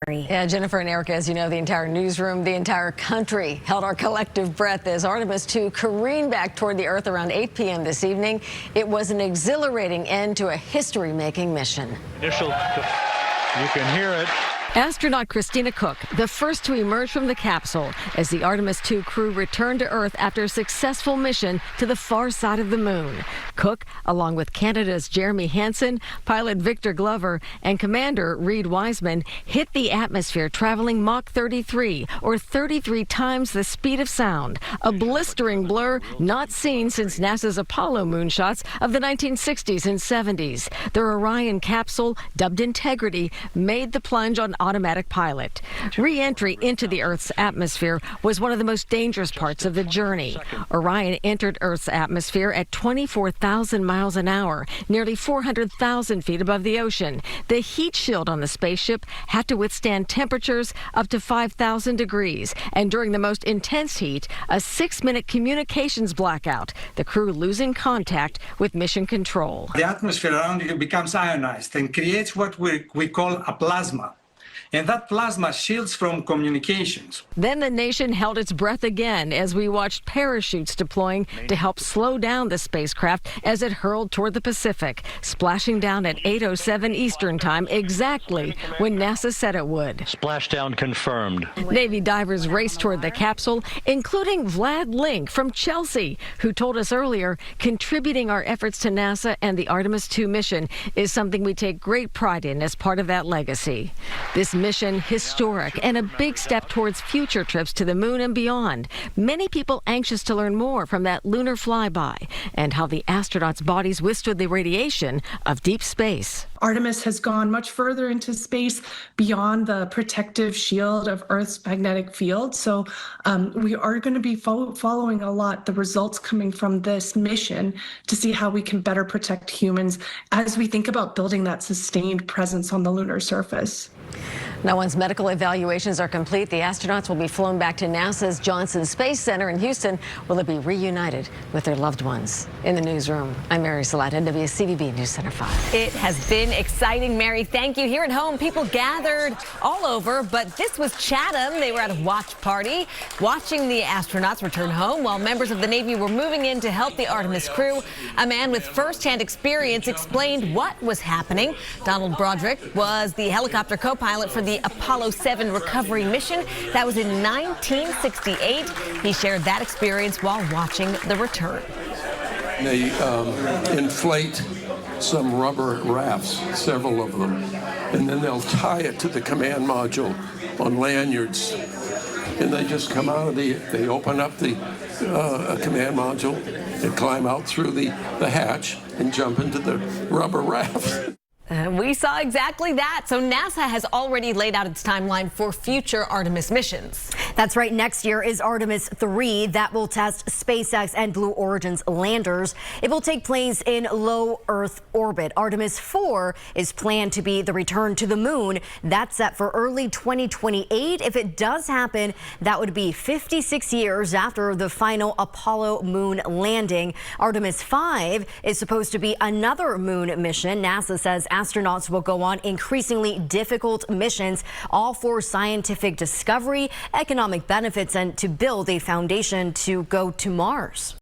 Yeah, Jennifer and Erica, as you know, the entire newsroom, the entire country held our collective breath as Artemis II careened back toward the Earth around 8 p.m. this evening. It was an exhilarating end to a history-making mission. You can hear it. Astronaut Christina Cook, the first to emerge from the capsule as the Artemis II crew returned to Earth after a successful mission to the far side of the moon. Cook, along with Canada's Jeremy Hansen, pilot Victor Glover, and Commander Reed Wiseman, hit the atmosphere traveling Mach 33, or 33 times the speed of sound, a blistering blur not seen since NASA's Apollo moonshots of the 1960s and 70s. Their Orion capsule, dubbed Integrity, made the plunge on automatic pilot. Re-entry into the Earth's atmosphere was one of the most dangerous parts of the journey. Orion entered Earth's atmosphere at 24,000 miles an hour, nearly 400,000 feet above the ocean. The heat shield on the spaceship had to withstand temperatures up to 5,000 degrees, and during the most intense heat, a 6-minute communications blackout, the crew losing contact with mission control. The atmosphere around you becomes ionized and creates what we call a plasma. And that plasma shields from communications. Then the nation held its breath again as we watched parachutes deploying to help slow down the spacecraft as it hurled toward the Pacific, splashing down at 8:07 Eastern Time, exactly when NASA said it would. Splashdown confirmed. Navy divers raced toward the capsule, including Vlad Link from Chelsea, who told us earlier, contributing our efforts to NASA and the Artemis II mission is something we take great pride in as part of that legacy. This mission historic and a big step towards future trips to the moon and beyond. Many people anxious to learn more from that lunar flyby and how the astronauts' bodies withstood the radiation of deep space. Artemis has gone much further into space beyond the protective shield of Earth's magnetic field. So we are going to be following a lot the results coming from this mission to see how we can better protect humans as we think about building that sustained presence on the lunar surface. Now, once medical evaluations are complete, the astronauts will be flown back to NASA's Johnson Space Center in Houston, where they'll be reunited with their loved ones. In the newsroom, I'm Mary Salat, WCVB News Center 5. It has been exciting, Mary. Thank you. Here at home, people gathered all over, but this was Chatham. They were at a watch party, watching the astronauts return home while members of the Navy were moving in to help the Artemis crew. A man with first-hand experience explained what was happening. Donald Broderick was the helicopter co-pilot for the Apollo 7 recovery mission. That was in 1968. He shared that experience while watching the return. They inflate some rubber rafts, several of them, and then they'll tie it to the command module on lanyards. And they just come out of they open up the command module and climb out through the hatch and jump into the rubber raft. We saw exactly that. So NASA has already laid out its timeline for future Artemis missions. That's right. Next year is Artemis III. That will test SpaceX and Blue Origin's landers. It will take place in low Earth orbit. Artemis IV is planned to be the return to the moon. That's set for early 2028. If it does happen, that would be 56 years after the final Apollo moon landing. Artemis V is supposed to be another moon mission. NASA says astronauts will go on increasingly difficult missions, all for scientific discovery, economic benefits, and to build a foundation to go to Mars.